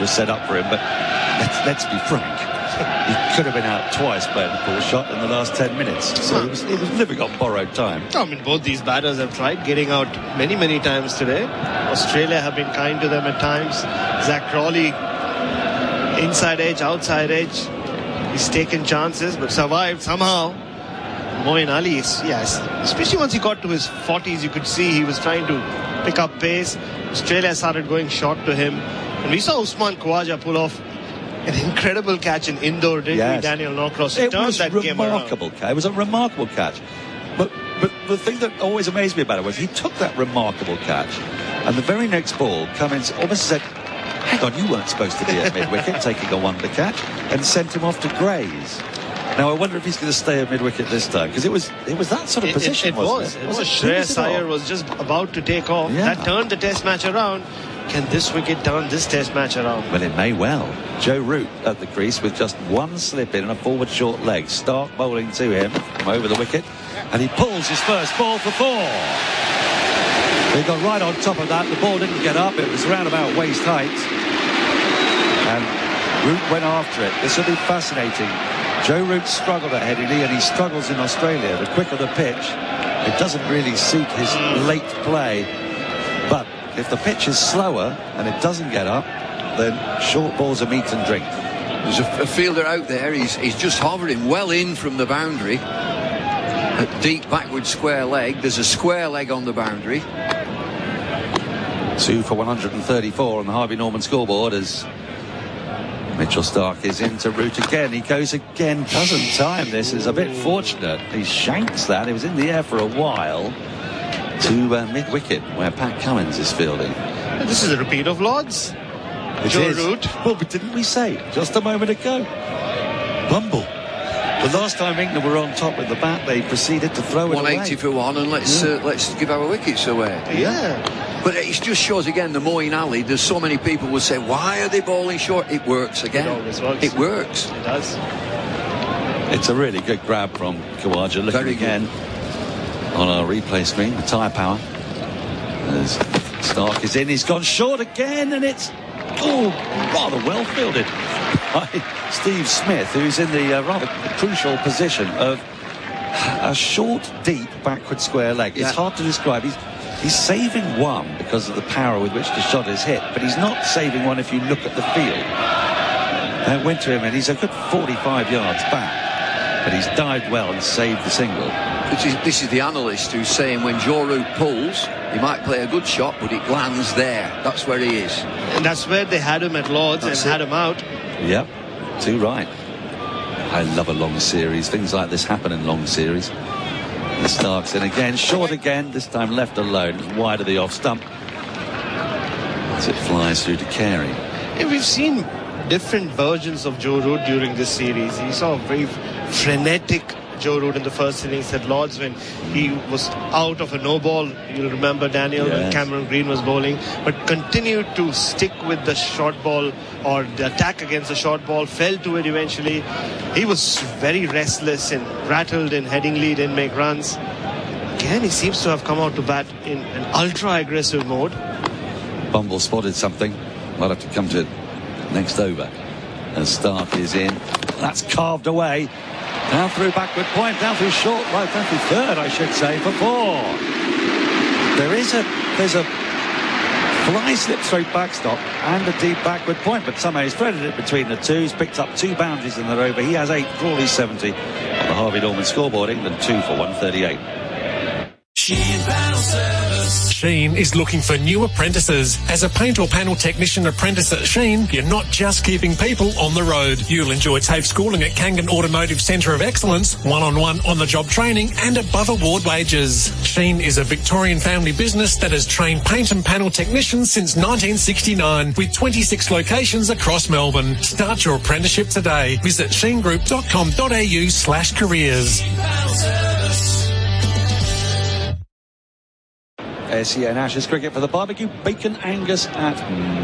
was set up for him, but let's be frank. He could have been out twice playing the pull shot in the last 10 minutes. So he was living on borrowed time. I mean, both these batters have tried getting out many times today. Australia have been kind to them at times. Zach Crawley, inside edge, outside edge. He's taken chances, but survived somehow. Moeen Ali, yes, especially once he got to his 40s, you could see he was trying to pick up pace. Australia started going short to him. And we saw Usman Khawaja pull off an incredible catch in indoor, didn't we, Daniel Norcross? It was that remarkable catch. It was a remarkable catch. But the thing that always amazed me about it was he took that remarkable catch, and the very next ball, Cummins almost said, hang on, you weren't supposed to be at mid-wicket taking a wonder catch, and sent him off to graze. Now, I wonder if he's going to stay at mid-wicket this time, because it was that sort of position, wasn't it? It was. Shreyas Iyer was just about to take off. Yeah. That turned the test match around. Can this wicket turn this test match around? Well, it may well. Joe Root at the crease with just one slip in and a forward short leg. Stark bowling to him from over the wicket, and he pulls his first ball for 4. He got right on top of that. The ball didn't get up. It was around about waist height, and Root went after it. This will be fascinating. Joe Root struggled at Headingley, and he struggles in Australia. The quicker the pitch, it doesn't really suit his late play. But if the pitch is slower and it doesn't get up, then short balls are meat and drink. There's a fielder out there. He's just hovering well in from the boundary. A deep backward square leg. There's a square leg on the boundary. 2 for 134 on the Harvey Norman scoreboard as Mitchell Stark is into Root again. He goes again, doesn't time this. Is a bit fortunate. He shanks that. It was in the air for a while to mid-wicket where Pat Cummins is fielding. This is a repeat of Lord's. Joe Root. Well, but didn't we say just a moment ago? Bumble. The last time England were on top with the bat, they proceeded to throw it 180 away. for 1, and let's give our wickets away. Yeah. But it just shows again the Moeen Ali. There's so many people would say, why are they bowling short? It works again. It always works. It works. It does. It's a really good grab from Khawaja. Looking again on our replay screen, the tyre power. As Stark is in, he's gone short again, and it's rather well fielded by Steve Smith, who's in the rather crucial position of a short, deep backward square leg. It's hard to describe. He's saving one because of the power with which the shot is hit, but he's not saving one if you look at the field. That went to him, and he's a good 45 yards back, but he's dived well and saved the single. This is the analyst who's saying when Joe Root pulls, he might play a good shot, but it lands there. That's where he is. And that's where they had him at Lord's had him out. Yep, too right. I love a long series. Things like this happen in long series. The Stark's in again, short again, this time left alone, wide of the off stump as it flies through to Carey. Yeah, we've seen different versions of Joe Root during this series. You saw a very frenetic Joe Root in the first innings at Lord's when he was out of a no ball. You'll remember, Daniel, when Cameron Green was bowling, but continued to stick with the short ball or the attack against the short ball, fell to it eventually. He was very restless and rattled in Headingley, didn't make runs. Again, he seems to have come out to bat in an ultra-aggressive mode. Bumble spotted something. We'll have to come to it next over. As Stark is in. That's carved away. Down through backward point, down through short, right, down through third, I should say, for 4. There's a fly slip through backstop and a deep backward point, but somehow he's threaded it between the two. He's picked up 2 boundaries in the over. He has 8, Crawley's 70 on the Harvey Norman scoreboard. England 2 for 138. Sheen is looking for new apprentices. As a paint or panel technician apprentice at Sheen, you're not just keeping people on the road. You'll enjoy TAFE schooling at Kangan Automotive Centre of Excellence, one-on-one on-the-job training and above-award wages. Sheen is a Victorian family business that has trained paint and panel technicians since 1969 with 26 locations across Melbourne. Start your apprenticeship today. Visit sheengroup.com.au/careers. SEN Ashes cricket for the barbecue. Bacon Angus at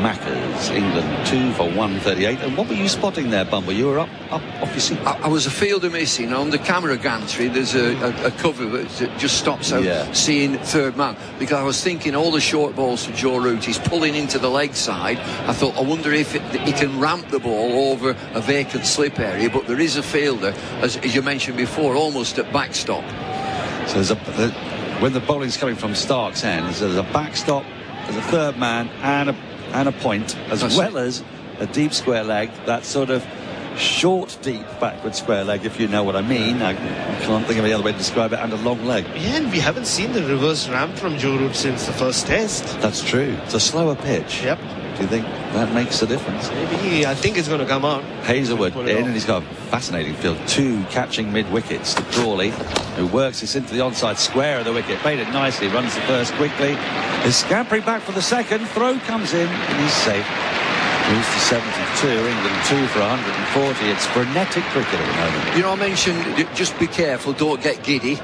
Macca's. England 2 for 138. And what were you spotting there, Bumble? You were up off your seat. I was a fielder missing. On the camera gantry, there's a cover that just stops out seeing third man. Because I was thinking all the short balls for Joe Root, he's pulling into the leg side. I thought, I wonder if he can ramp the ball over a vacant slip area. But there is a fielder, as you mentioned before, almost at backstop. So when the bowling's coming from Stark's end, there's a backstop, there's a third man and a point, as a deep square leg, that sort of short, deep backward square leg, if you know what I mean. I can't think of any other way to describe it, and a long leg. Yeah, and we haven't seen the reverse ramp from Joe Root since the first test. That's true. It's a slower pitch. Yep. Do you think that makes a difference? Maybe. I think it's going to come out. Hazelwood in, and he's got a fascinating field. 2 catching mid-wickets to Crawley, who works this into the onside square of the wicket. Made it nicely, runs the first quickly. Is scampering back for the second. Throw comes in, and he's safe. Moves to 72. England 2 for 140. It's frenetic cricket at the moment. You know, I mentioned, just be careful, don't get giddy.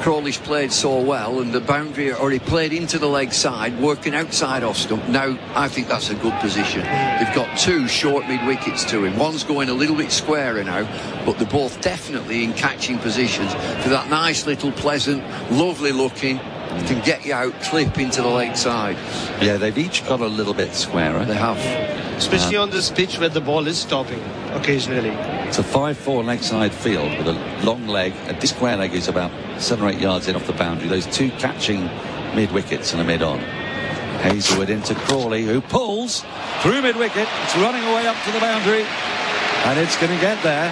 Crawley's played so well, and the boundary already played into the leg side, working outside off stump. Now, I think that's a good position. They've got 2 short mid-wickets to him. One's going a little bit squarer now, but they're both definitely in catching positions for that nice little pleasant, lovely looking, can get you out, clip into the leg side. Yeah, they've each got a little bit squarer. They have. Especially on this pitch where the ball is stopping occasionally. It's a 5-4 leg side field with a long leg. A square leg is about 7 or 8 yards in off the boundary. Those 2 catching mid-wickets and a mid-on. Hazelwood into Crawley, who pulls through mid-wicket. It's running away up to the boundary, and it's going to get there.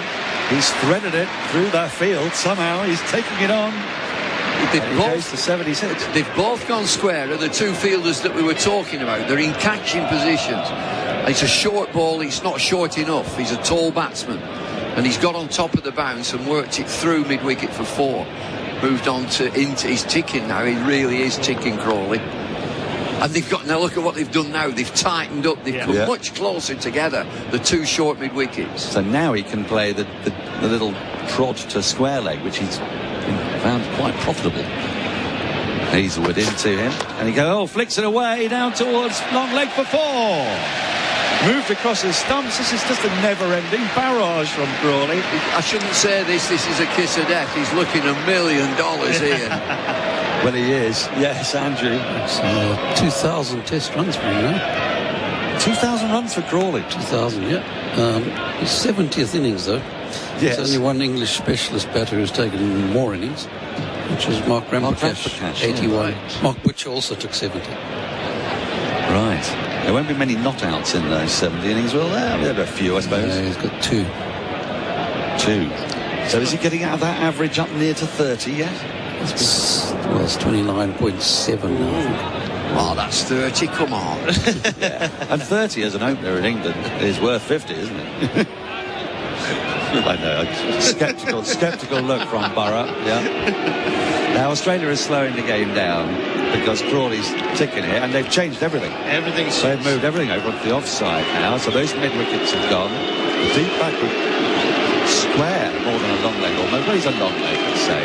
He's threaded it through that field. Somehow he's taking it on. He goes to 76. They've both gone square. The 2 fielders that we were talking about, they're in catching positions. It's a short ball. It's not short enough. He's a tall batsman, and he's got on top of the bounce and worked it through mid-wicket for 4. Moved on into he's ticking now. He really is ticking, Crawley. And they've got, now look at what they've done now. They've tightened up. They've come much closer together, the 2 short mid-wickets. So now he can play the little trod to square leg, which he's found quite profitable. Hazelwood into him, and he goes, flicks it away down towards long leg for 4. Moved across his stumps. This is just a never-ending barrage from Crawley. I shouldn't say this is a kiss of death. He's looking $1 million here. Well, he is. Yes, Andrew. It's 2,000 test runs for him now. 2,000 runs for Crawley. 2,000, yeah. His 70th innings, though. Yes. There's only one English specialist batter who's taken more innings, which is Mark Ramprakash, 81. Yeah. Mark Butcher also took 70. Right. There won't be many not-outs in those 70 innings, will there? There are a few, I suppose. Yeah, he's got 2. 2. So is he getting out of that average up near to 30 yet? It's 29.7 now, I think. Oh, that's 30, come on. Yeah. And 30 as an opener in England is worth 50, isn't it? I know. Sceptical look from Burrow. Yeah. Now Australia is slowing the game down because Crawley's ticking it, and they've changed everything. They've moved everything over to the offside now, so those mid-wickets have gone. The deep backward square, more than a long leg almost. Well, he's a long leg, let's say.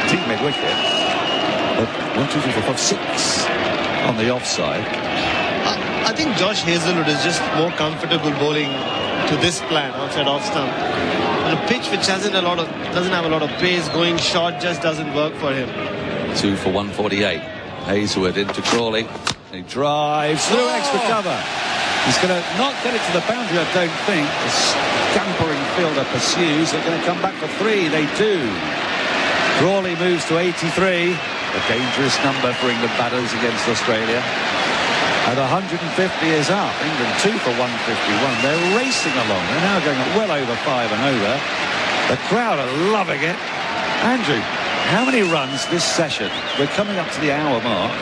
Deep mid-wicket. But 1, 2, 3, 4, 5, 6 on the offside. I think Josh Hazelwood is just more comfortable bowling to this plan outside off stump. On a pitch which doesn't have a lot of pace, going short just doesn't work for him. 2 for 148. Hazelwood into Crawley. He drives through extra cover. He's going to not get it to the boundary, I don't think. The scampering fielder pursues. They're going to come back for 3. They do. Crawley moves to 83. A dangerous number for England batters against Australia. And 150 is up. England 2 for 151. They're racing along. They're now going well over 5 and over. The crowd are loving it. Andrew, how many runs this session? We're coming up to the hour mark.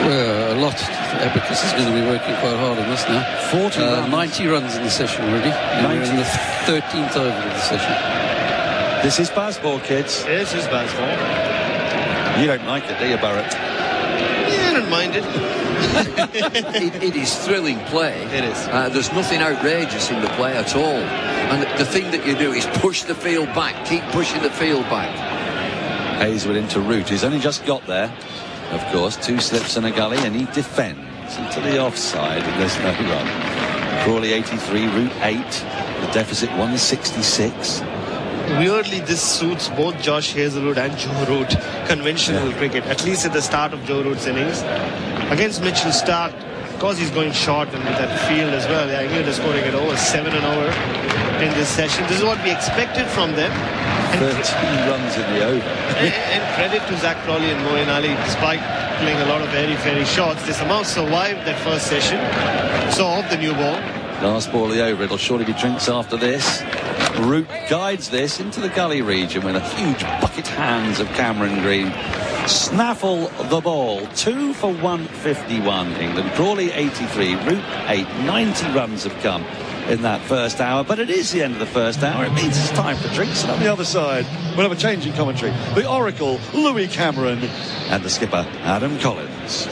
Well, a lot. Abacus is going to be working quite hard on this now. 40 runs. 90 runs in the session already. And we're in the 13th over of the session. This is baseball, kids. This is baseball. You don't like it, do you, Barrett? Yeah, I don't mind it. It is thrilling play. It is. There's nothing outrageous in the play at all. And the thing that you do is push the field back. Keep pushing the field back. Hazelwood into Root. He's only just got there. of course. 2 slips and a gully, and he defends into the offside, and there's no run. Crawley 83, Root 8. The deficit 166. Weirdly, this suits both Josh Hazlewood and Joe Root conventional cricket, at least at the start of Joe Root's innings. Against Mitchell Stark, because he's going short and with that field as well, England is scoring at over 7 and over in this session. This is what we expected from them. And 13 runs in the over. and credit to Zach Crawley and Moeen Ali, despite playing a lot of airy-fairy shots, they somehow survived that first session. So off the new ball. Last ball of the over. It'll surely be drinks after this. Root guides this into the gully region with a huge bucket hands of Cameron Green. Snaffle the ball. 2 for 151 England. Crawley 83, Root 8. 90 runs have come in that first hour, but it is the end of the first hour. It means it's time for drinks, and on the other side we'll have a change in commentary. The Oracle, Louis Cameron, and the skipper, Adam Collins.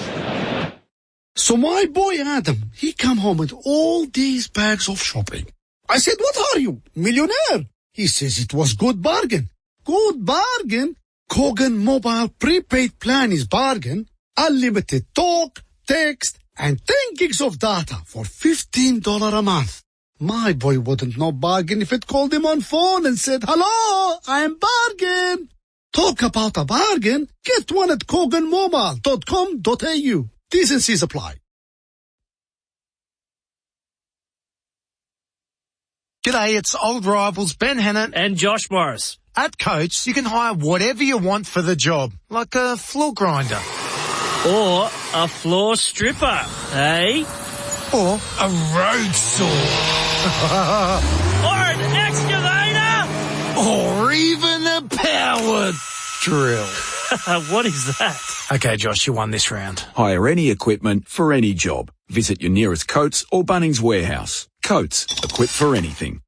So my boy Adam, he come home with all these bags of shopping. I said, what are you, millionaire? He says it was good bargain. Good bargain? Kogan Mobile prepaid plan is bargain. Unlimited talk, text, and 10 gigs of data for $15 a month. My boy wouldn't know bargain if it called him on phone and said, hello, I'm bargain. Talk about a bargain. Get one at koganmobile.com.au. T's and C's apply. G'day, it's old rivals Ben Hannett and Josh Morris. At Coates, you can hire whatever you want for the job, like a floor grinder. Or a floor stripper, eh? Or a road saw. Or an excavator. Or even a power drill. What is that? Okay, Josh, you won this round. Hire any equipment for any job. Visit your nearest Coates or Bunnings warehouse. Coates, equipped for anything.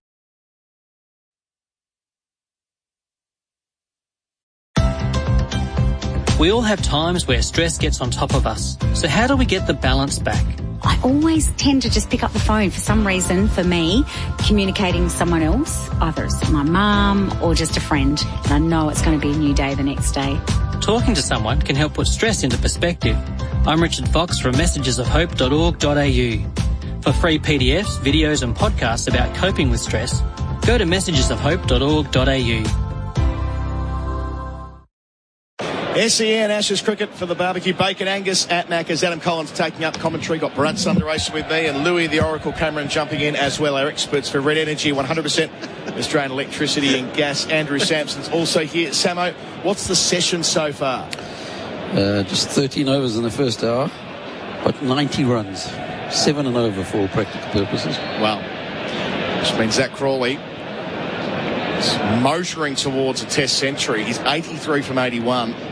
We all have times where stress gets on top of us. So how do we get the balance back? I always tend to just pick up the phone for some reason. For me, communicating with someone else, either it's my mum or just a friend, and I know it's going to be a new day the next day. Talking to someone can help put stress into perspective. I'm Richard Fox from messagesofhope.org.au. For free PDFs, videos and podcasts about coping with stress, go to messagesofhope.org.au. SEN Ashes cricket for the barbecue. Bacon Angus at Macca's. Adam Collins taking up commentary. Got Bharat Sundaresan with me and Louis the Oracle Cameron jumping in as well. Our experts for Red Energy, 100% Australian electricity and gas. Andrew Sampson's also here. Samo, what's the session so far? Just 13 overs in the first hour, but 90 runs. 7 and over for all practical purposes. Wow. Which means Zach Crawley is motoring towards a test century. He's 83 from 81.